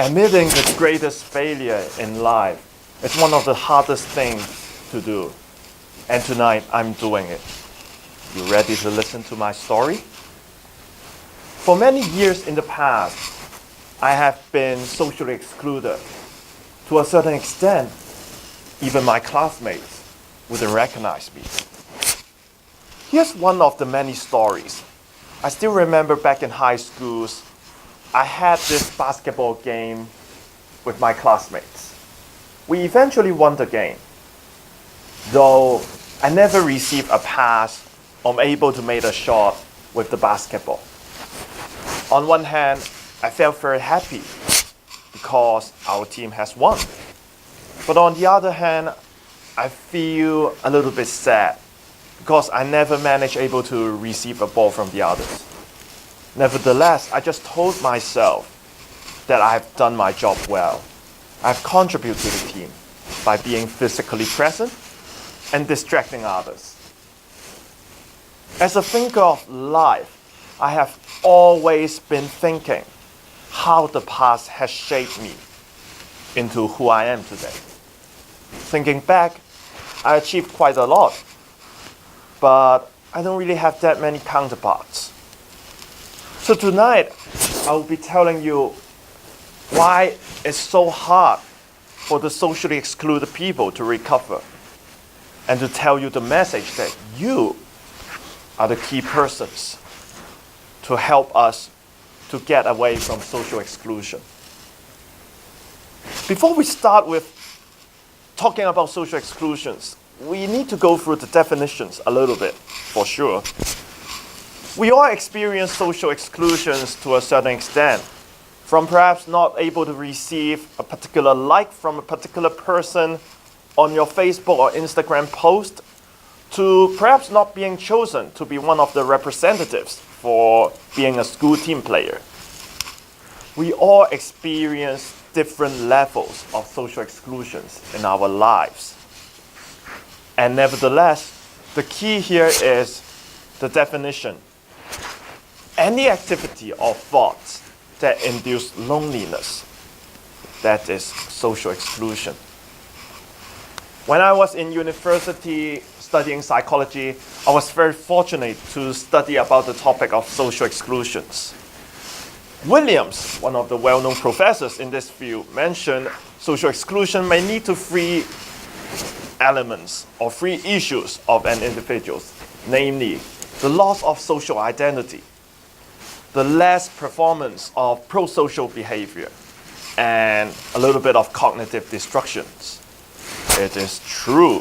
Admitting the greatest failure in life is one of the hardest things to do. And tonight, I'm doing it. You ready to listen to my story? For many years in the past, I have been socially excluded. To a certain extent, even my classmates wouldn't recognize me. Here's one of the many stories. I still remember back in high schools, I had this basketball game with my classmates. We eventually won the game, though I never received a pass or able to make a shot with the basketball. On one hand, I felt very happy because our team has won. But on the other hand, I feel a little bit sad because I never managed able to receive a ball from the others. Nevertheless, I just told myself that I have done my job well. I've contributed to the team by being physically present and distracting others. As a thinker of life, I have always been thinking how the past has shaped me into who I am today. Thinking back, I achieved quite a lot, but I don't really have that many counterparts. So tonight, I will be telling you why it's so hard for the socially excluded people to recover, and to tell you the message that you are the key persons to help us to get away from social exclusion. Before we start with talking about social exclusions, we need to go through the definitions a little bit, for sure. We all experience social exclusions to a certain extent, from perhaps not able to receive a particular like from a particular person on your Facebook or Instagram post, to perhaps not being chosen to be one of the representatives for being a school team player. We all experience different levels of social exclusions in our lives. And nevertheless, the key here is the definition. Any activity or thoughts that induce loneliness, that is social exclusion. When I was in university studying psychology, I was very fortunate to study about the topic of social exclusions. Williams, one of the well-known professors in this field, mentioned social exclusion may lead to three elements or three issues of an individual, namely the loss of social identity, the less performance of pro-social behavior, and a little bit of cognitive destructions. It is true.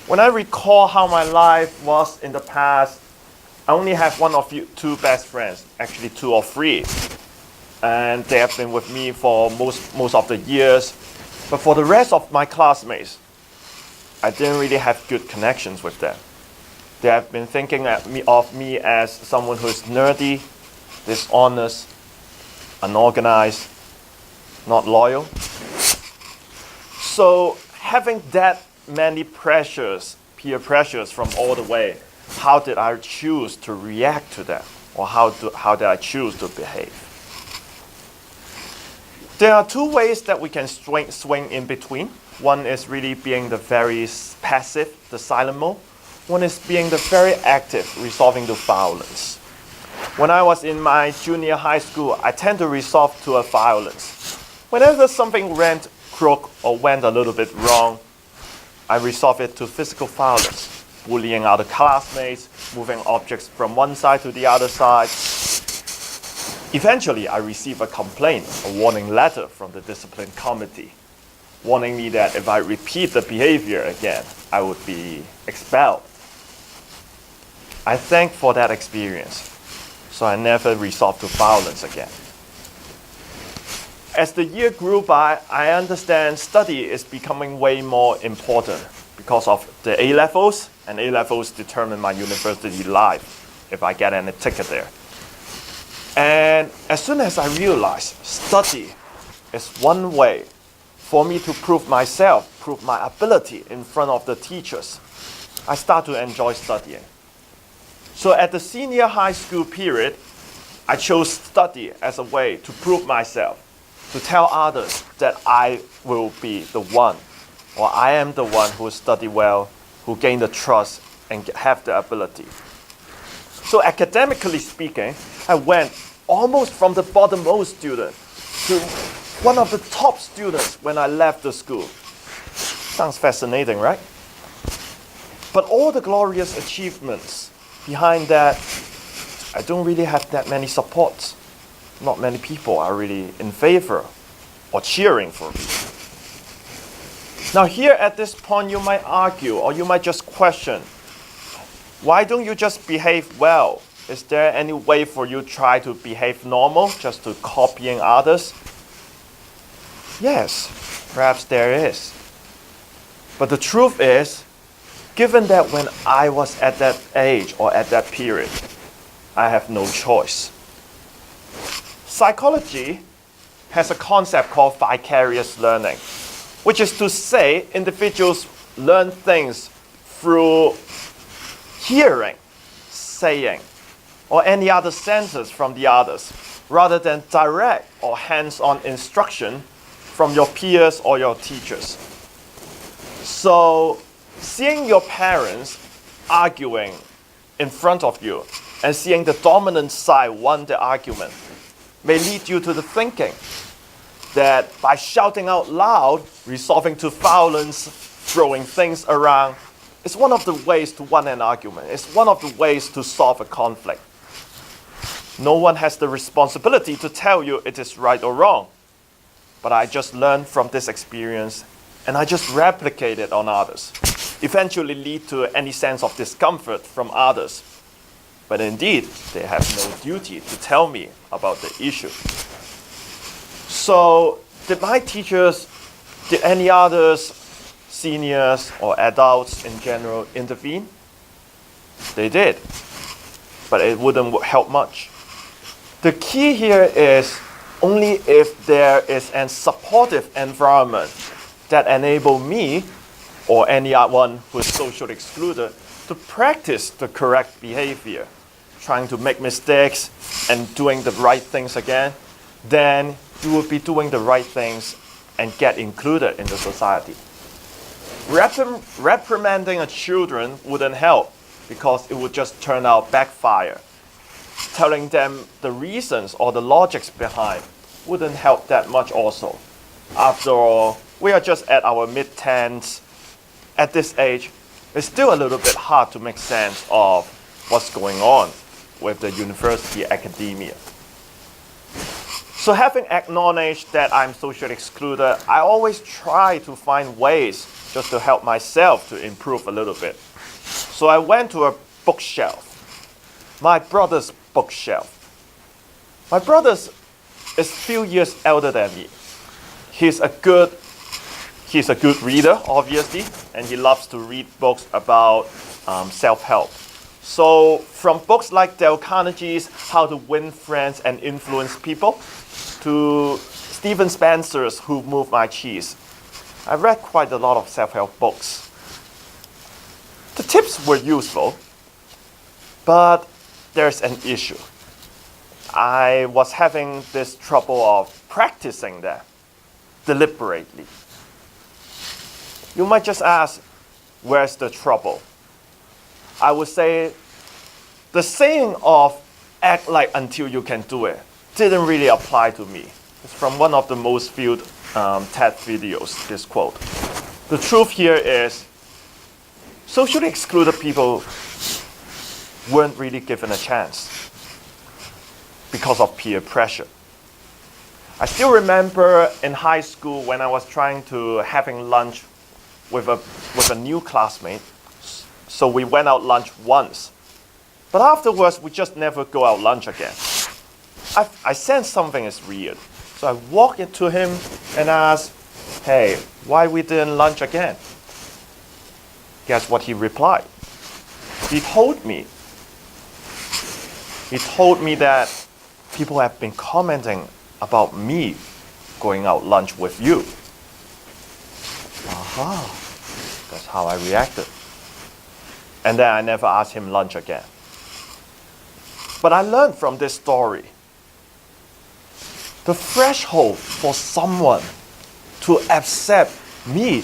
When I recall how my life was in the past, I only have one of two best friends, actually two or three. And they have been with me for most of the years. But for the rest of my classmates, I didn't really have good connections with them. They have been thinking of me as someone who is nerdy, dishonest, unorganized, not loyal. So having that many pressures, peer pressures from all the way, how did I choose to react to that? Or how did I choose to behave? There are two ways that we can swing in between. One is really being the very passive, the silent mode. One is being the very active, resolving to violence. When I was in my junior high school, I tend to resolve to a violence. Whenever something went crook or went a little bit wrong, I resolve it to physical violence, bullying other classmates, moving objects from one side to the other side. Eventually, I received a complaint, a warning letter from the discipline committee, warning me that if I repeat the behavior again, I would be expelled. I thank for that experience, so I never resolved to violence again. As the year grew by, I understand study is becoming way more important because of the A-levels, and A-levels determine my university life if I get any ticket there. And as soon as I realized study is one way for me to prove myself, prove my ability in front of the teachers, I start to enjoy studying. So at the senior high school period, I chose study as a way to prove myself, to tell others that I will be the one, or I am the one who study well, who gain the trust and have the ability. So academically speaking, I went almost from the bottommost student to one of the top students when I left the school. Sounds fascinating, right? But all the glorious achievements behind that, I don't really have that many supports. Not many people are really in favor or cheering for me. Now here at this point you might argue, or you might just question, why don't you just behave well? Is there any way for you to try to behave normal, just to copying others? Yes, perhaps there is. But the truth is, given that when I was at that age or at that period, I have no choice. Psychology has a concept called vicarious learning, which is to say individuals learn things through hearing, saying, or any other senses from the others, rather than direct or hands-on instruction from your peers or your teachers. So, seeing your parents arguing in front of you and seeing the dominant side won the argument may lead you to the thinking that by shouting out loud, resorting to violence, throwing things around, is one of the ways to win an argument. It's one of the ways to solve a conflict. No one has the responsibility to tell you it is right or wrong. But I just learned from this experience and I just replicate it on others. Eventually lead to any sense of discomfort from others. But indeed, they have no duty to tell me about the issue. So, did my teachers, did any others, seniors or adults in general, intervene? They did. But it wouldn't help much. The key here is only if there is a supportive environment that enable me or anyone who is socially excluded to practice the correct behavior, trying to make mistakes and doing the right things again, then you will be doing the right things and get included in the society. Reprimanding a children wouldn't help because it would just turn out backfire. Telling them the reasons or the logics behind wouldn't help that much also. After all, we are just at our mid-10s. At this age, it's still a little bit hard to make sense of what's going on with the university academia. So having acknowledged that I'm socially excluded, I always try to find ways just to help myself to improve a little bit. So I went to a bookshelf, my brother's bookshelf. My brother is a few years elder than me. He's a good reader, obviously, and he loves to read books about self-help. So from books like Dale Carnegie's How to Win Friends and Influence People to Stephen Spencer's Who Moved My Cheese, I read quite a lot of self-help books. The tips were useful, but there's an issue. I was having this trouble of practicing that deliberately. You might just ask, where's the trouble? I would say the saying of act like until you can do it didn't really apply to me. It's from one of the most viewed TED videos, this quote. The truth here is socially excluded people weren't really given a chance because of peer pressure. I still remember in high school when I was trying to having lunch with a new classmate. So we went out lunch once. But afterwards, we just never go out lunch again. I sensed something is weird. So I walked into him and asked, hey, why we didn't lunch again? Guess what he replied? He told me that people have been commenting about me going out lunch with you. Aha, that's how I reacted. And then I never asked him lunch again. But I learned from this story. The threshold for someone to accept me,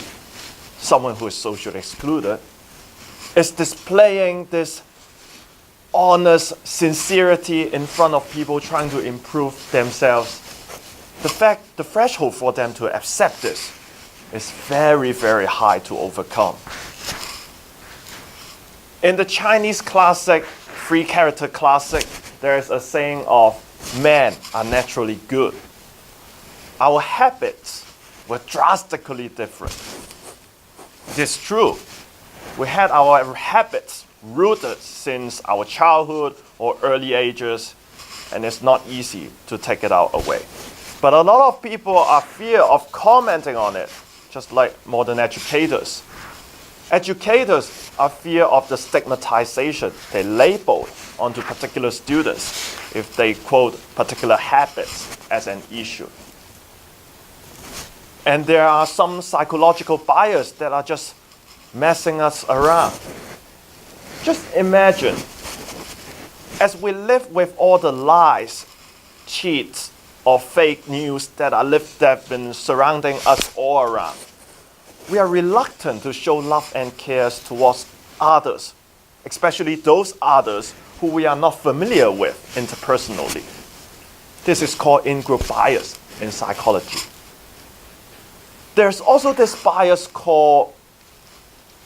someone who is socially excluded, is displaying this honest sincerity in front of people trying to improve themselves. The threshold for them to accept this is very, very high to overcome. In the Chinese classic, three-character classic, there is a saying of men are naturally good. Our habits were drastically different. It is true. We had our habits rooted since our childhood or early ages, and it's not easy to take it out away. But a lot of people are fear of commenting on it, just like modern educators. Educators are fear of the stigmatization they label onto particular students if they quote particular habits as an issue. And there are some psychological bias that are just messing us around. Just imagine, as we live with all the lies, cheats, or fake news that have been surrounding us all around, we are reluctant to show love and care towards others, especially those others who we are not familiar with interpersonally. This is called in-group bias in psychology. There's also this bias called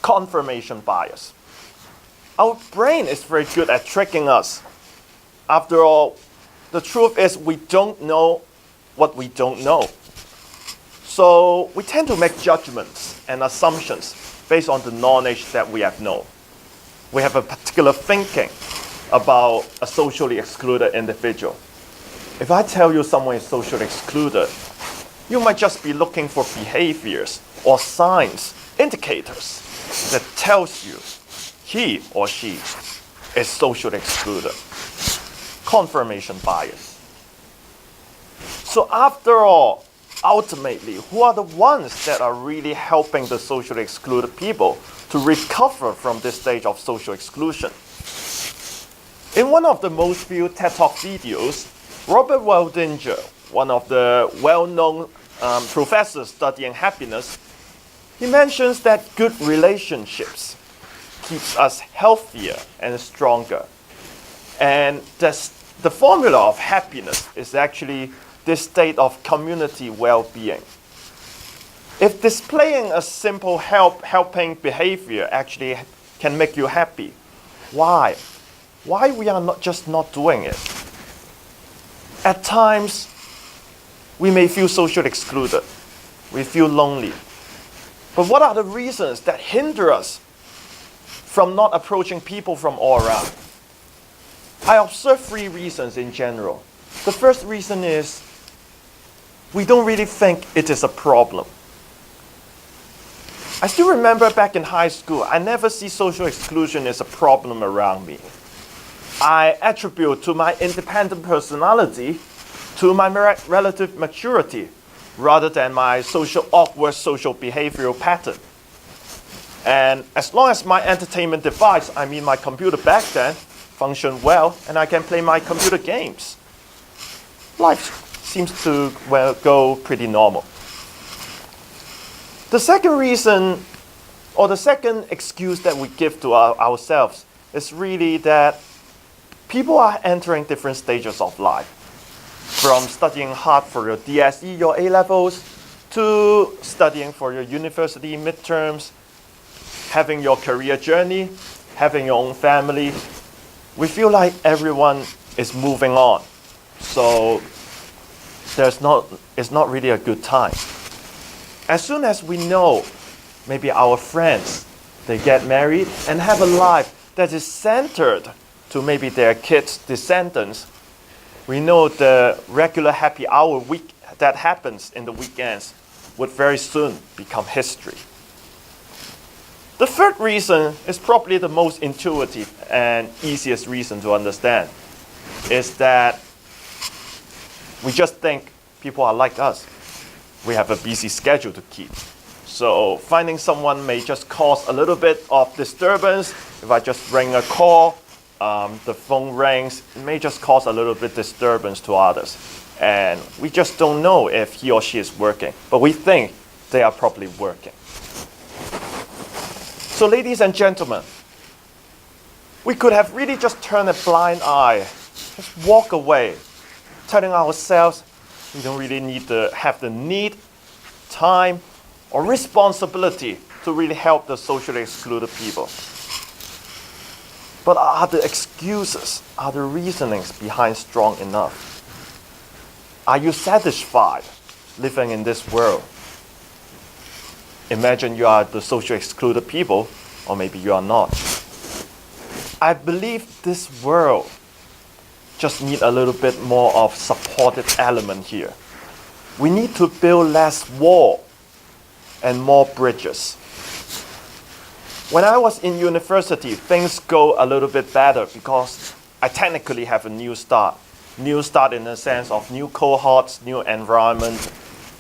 confirmation bias. Our brain is very good at tricking us. After all, the truth is we don't know what we don't know. So we tend to make judgments and assumptions based on the knowledge that we have known. We have a particular thinking about a socially excluded individual. If I tell you someone is socially excluded, you might just be looking for behaviors or signs, indicators that tells you he or she is socially excluded. Confirmation bias. So after all, ultimately, who are the ones that are really helping the socially excluded people to recover from this stage of social exclusion? In one of the most viewed TED Talk videos, Robert Waldinger, one of the well-known professors studying happiness, he mentions that good relationships keeps us healthier and stronger. And the formula of happiness is actually this state of community well-being. If displaying a simple helping behavior actually can make you happy, why? Why we are not doing it? At times, we may feel socially excluded. We feel lonely. But what are the reasons that hinder us from not approaching people from all around? I observe 3 reasons in general. The first reason is we don't really think it is a problem. I still remember back in high school, I never see social exclusion as a problem around me. I attribute to my independent personality, to my relative maturity, rather than my awkward social behavioral pattern. And as long as my entertainment device, I mean my computer back then, functioned well, and I can play my computer games, life seems to go pretty normal. The second reason, or the second excuse that we give to ourselves is really that people are entering different stages of life. From studying hard for your DSE, your A-levels, to studying for your university midterms, having your career journey, having your own family. We feel like everyone is moving on. So it's not really a good time. As soon as we know maybe our friends, they get married and have a life that is centered to maybe their kids' descendants, we know the regular happy hour week that happens in the weekends would very soon become history. The third reason is probably the most intuitive and easiest reason to understand, is that we just think people are like us. We have a busy schedule to keep. So finding someone may just cause a little bit of disturbance. If I just ring a call, the phone rings, it may just cause a little bit disturbance to others. And we just don't know if he or she is working, but we think they are probably working. So ladies and gentlemen, we could have really just turned a blind eye, just walk away, telling ourselves we don't really need to have the need, time, or responsibility to really help the socially excluded people. But are the excuses, are the reasonings behind strong enough? Are you satisfied living in this world? Imagine you are the socially excluded people, or maybe you are not. I believe this world just needs a little bit more of supportive element here. We need to build less wall and more bridges. When I was in university, things go a little bit better because I technically have a new start. New start in the sense of new cohorts, new environment,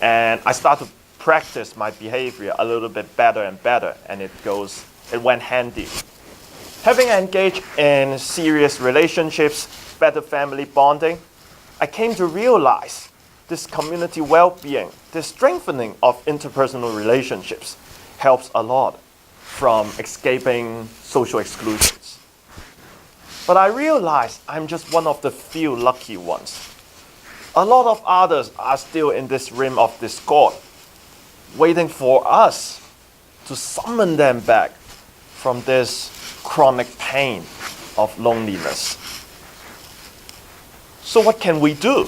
and I start to practice my behavior a little bit better and better, and it went handy. Having engaged in serious relationships, better family bonding, I came to realize this community well-being, this strengthening of interpersonal relationships helps a lot from escaping social exclusions. But I realized I'm just one of the few lucky ones. A lot of others are still in this rim of discord, waiting for us to summon them back from this chronic pain of loneliness. So what can we do?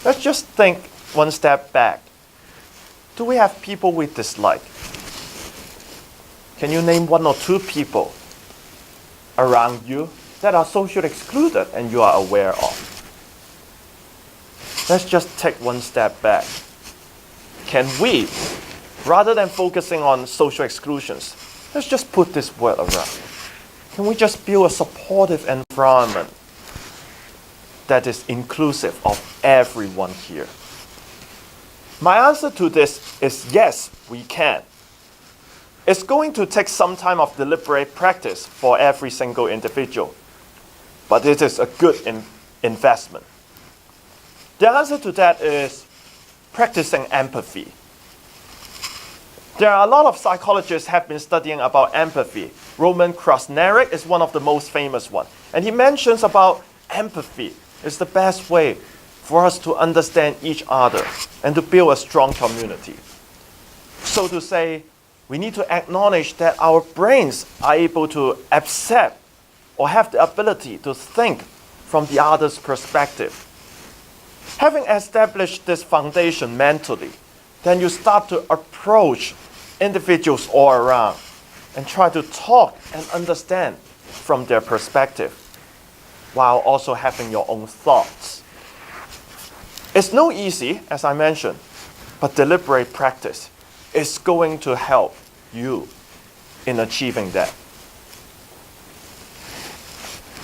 Let's just think one step back. Do we have people we dislike? Can you name one or two people around you that are socially excluded and you are aware of? Let's just take one step back. Can we, rather than focusing on social exclusions, let's just put this word around. Can we just build a supportive environment that is inclusive of everyone here? My answer to this is yes, we can. It's going to take some time of deliberate practice for every single individual, but it is a good investment. The answer to that is practicing empathy. There are a lot of psychologists have been studying about empathy. Roman Krasneric is one of the most famous ones, and he mentions about empathy is the best way for us to understand each other and to build a strong community. So to say, we need to acknowledge that our brains are able to accept or have the ability to think from the other's perspective. Having established this foundation mentally, then you start to approach individuals all around and try to talk and understand from their perspective while also having your own thoughts. It's no easy, as I mentioned, but deliberate practice is going to help you in achieving that.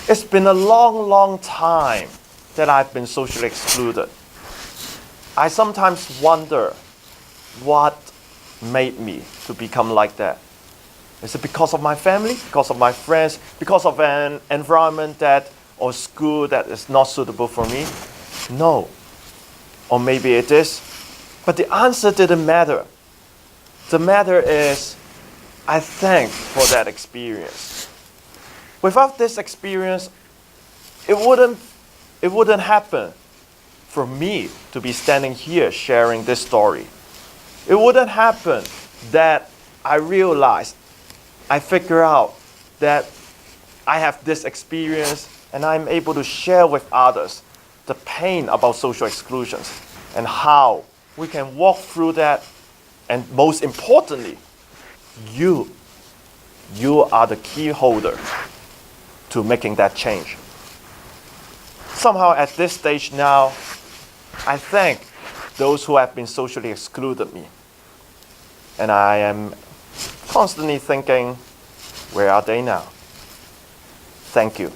It's been a long, long time that I've been socially excluded. I sometimes wonder what made me to become like that. Is it because of my family, because of my friends, because of an environment or school that is not suitable for me? No. Or maybe it is. But the answer didn't matter. The matter is, I thank for that experience. Without this experience, it wouldn't happen for me to be standing here sharing this story. It wouldn't happen that I realized, I figure out that I have this experience and I'm able to share with others the pain about social exclusions and how we can walk through that. And most importantly, you are the key holder to making that change. Somehow at this stage now, I thank those who have been socially excluded me. And I am constantly thinking, where are they now? Thank you.